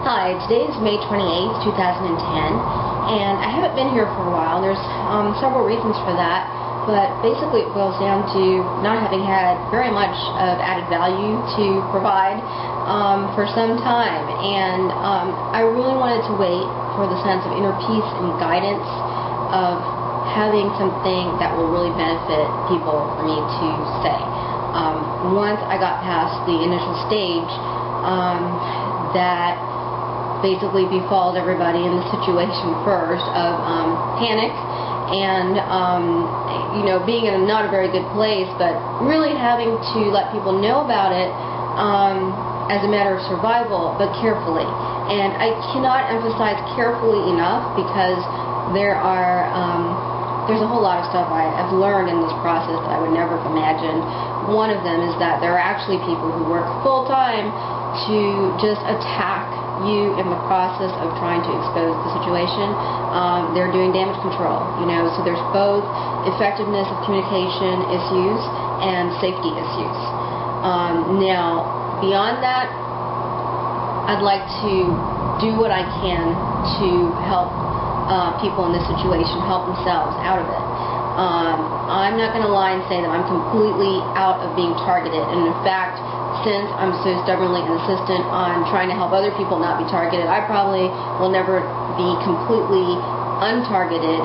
Hi, today is May 28th, 2010, and I haven't been here for a while. There's several reasons for that, but basically it boils down to not having had very much of added value to provide for some time, and I really wanted to wait for the sense of inner peace and guidance of having something that will really benefit people for me to say. Once I got past the initial stage, that basically befalls everybody in the situation first of panic and being in not a very good place, but really having to let people know about it as a matter of survival, but carefully. And I cannot emphasize carefully enough, because there's a whole lot of stuff I've learned in this process that I would never have imagined. One of them is that there are actually people who work full-time to just attack you in the process of trying to expose the situation. They're doing damage control, so there's both effectiveness of communication issues and safety issues. Now, beyond that, I'd like to do what I can to help people in this situation help themselves out of it. I'm not going to lie and say that I'm completely out of being targeted, and in fact, since I'm so stubbornly insistent on trying to help other people not be targeted, I probably will never be completely untargeted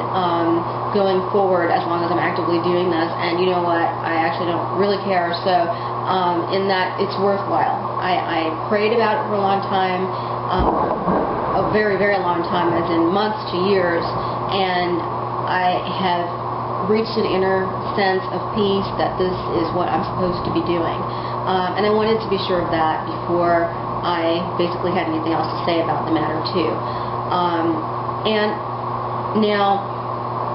going forward, as long as I'm actively doing this. And you know what? I actually don't really care. So in that, it's worthwhile. I prayed about it for a long time, a very, very long time, as in months to years, and I have reached an inner sense of peace that this is what I'm supposed to be doing. And I wanted to be sure of that before I basically had anything else to say about the matter too. And now,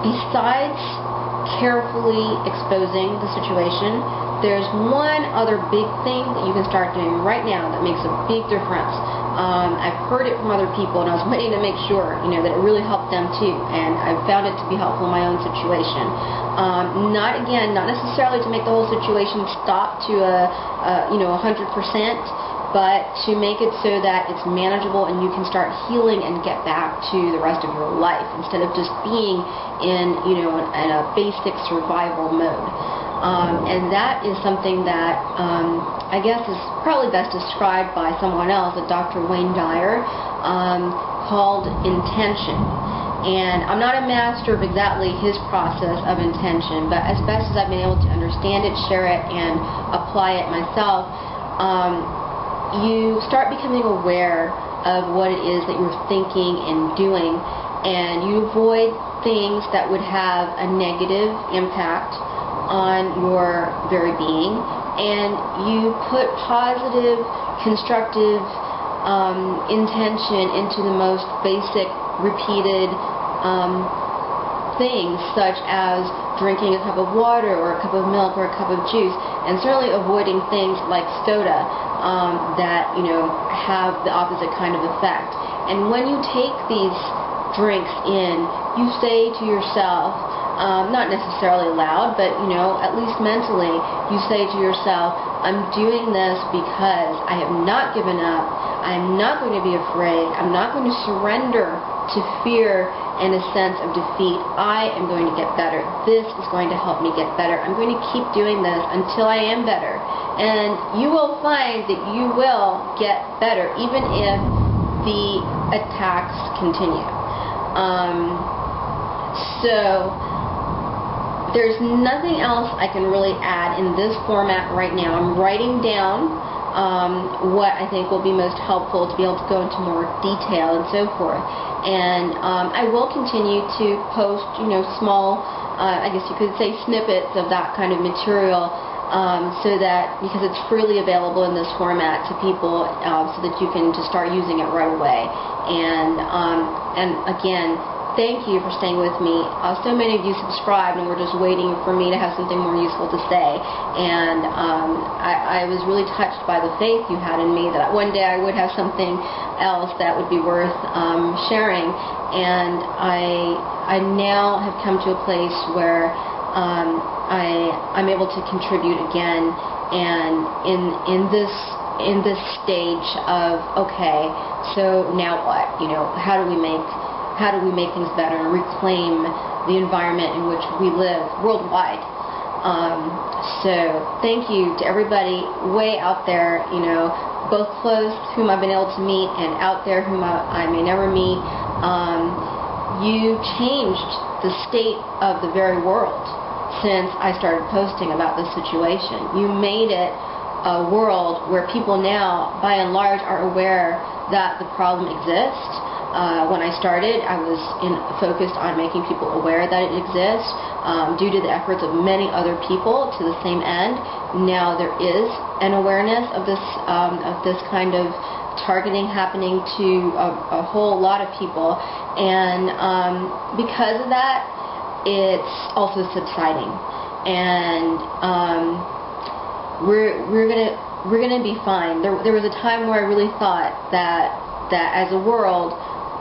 besides carefully exposing the situation, there's one other big thing that you can start doing right now that makes a big difference. I've heard it from other people, and I was waiting to make sure, that it really helped them too, and I've found it to be helpful in my own situation. Not necessarily to make the whole situation stop to 100%, but to make it so that it's manageable and you can start healing and get back to the rest of your life instead of just being in a basic survival mode. And that is something that I guess is probably best described by someone else, a Dr. Wayne Dyer, called intention. And I'm not a master of exactly his process of intention, but as best as I've been able to understand it, share it, and apply it myself, you start becoming aware of what it is that you're thinking and doing, and you avoid things that would have a negative impact on your very being, and you put positive, constructive intention into the most basic, repeated things, such as drinking a cup of water or a cup of milk or a cup of juice, and certainly avoiding things like soda that have the opposite kind of effect. And when you take these drinks in, you say to yourself, not necessarily aloud, but at least mentally, you say to yourself, I'm doing this because I have not given up. I'm not going to be afraid. I'm not going to surrender to fear and a sense of defeat. I am going to get better. This is going to help me get better. I'm going to keep doing this until I am better. And you will find that you will get better, even if the attacks continue. So there's nothing else I can really add in this format right now. I'm writing down what I think will be most helpful to be able to go into more detail and so forth. And I will continue to post, small, I guess you could say, snippets of that kind of material, so that, because it's freely available in this format to people, so that you can just start using it right away. And again, thank you for staying with me. So many of you subscribed and were just waiting for me to have something more useful to say. And I was really touched by the faith you had in me that one day I would have something else that would be worth sharing. And I now have come to a place where I'm able to contribute again, and in this in this stage of, okay, so now what? How do we make things better and reclaim the environment in which we live worldwide? So thank you to everybody way out there, both close whom I've been able to meet and out there whom I may never meet. You changed the state of the very world since I started posting about this situation. You made it a world where people now, by and large, are aware that the problem exists. When I started, I was focused on making people aware that it exists due to the efforts of many other people to the same end. Now there is an awareness of this kind of targeting happening to a whole lot of people, and because of that, it's also subsiding, and we're gonna be fine. There was a time where I really thought that as a world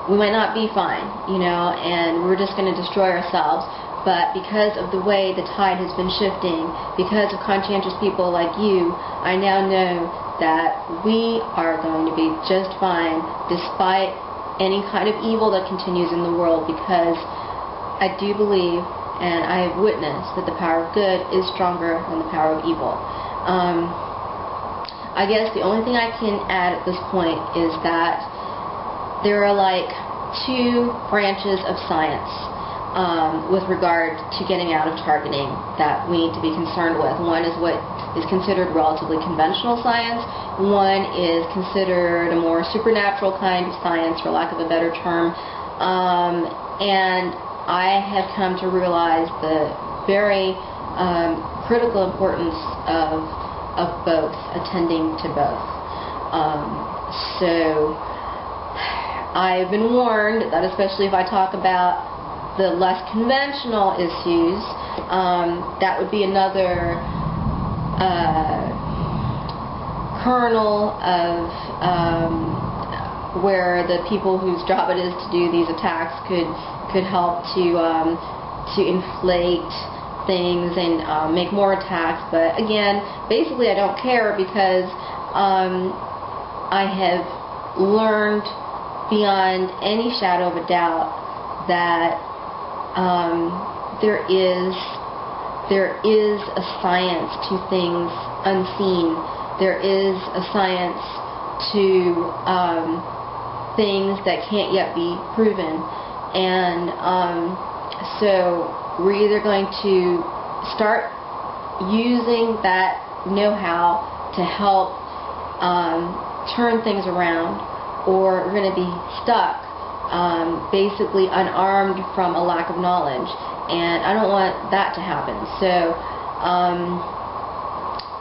we might not be fine, and we're just going to destroy ourselves. But because of the way the tide has been shifting, because of conscientious people like you, I now know that we are going to be just fine despite any kind of evil that continues in the world, because I do believe and I have witnessed that the power of good is stronger than the power of evil. I guess the only thing I can add at this point is that there are like two branches of science with regard to getting out of targeting that we need to be concerned with. One is what is considered relatively conventional science. One is considered a more supernatural kind of science, for lack of a better term. And I have come to realize the very critical importance of both, attending to both. So I've been warned that especially if I talk about the less conventional issues, that would be another kernel of where the people whose job it is to do these attacks could help to inflate things and make more attacks. But again, basically I don't care, because I have learned beyond any shadow of a doubt that there is a science to things unseen. There is a science to things that can't yet be proven, and so we're either going to start using that know-how to help turn things around, or we're going to be stuck basically unarmed from a lack of knowledge, and I don't want that to happen. So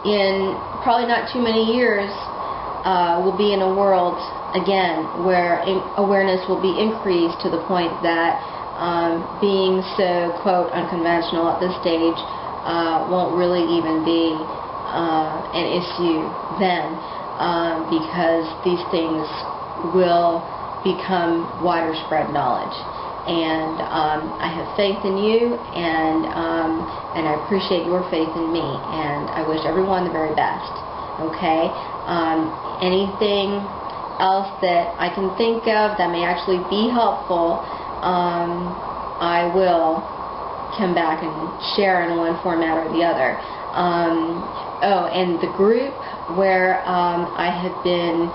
in probably not too many years, we'll be in a world again where awareness will be increased to the point that being so, quote, unconventional at this stage won't really even be an issue then, because these things will become wider spread knowledge. And I have faith in you, and I appreciate your faith in me, and I wish everyone the very best. Okay? Anything else that I can think of that may actually be helpful, I will come back and share in one format or the other. Oh, and the group where I have been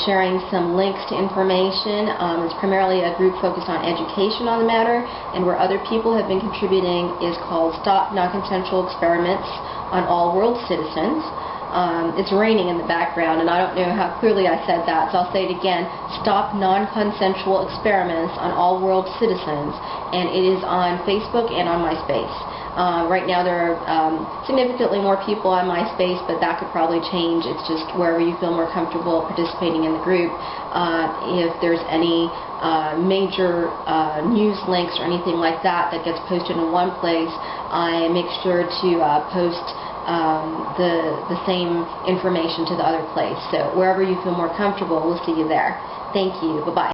sharing some links to information is primarily a group focused on education on the matter, and where other people have been contributing is called Stop Non-Consensual Experiments on All World Citizens. It's raining in the background, and I don't know how clearly I said that, so I'll say it again. Stop Non-Consensual Experiments on All World Citizens, and it is on Facebook and on MySpace. Right now there are significantly more people on MySpace, but that could probably change. It's just wherever you feel more comfortable participating in the group. If there's any major news links or anything like that that gets posted in one place, I make sure to post the same information to the other place. So wherever you feel more comfortable, we'll see you there. Thank you. Bye-bye.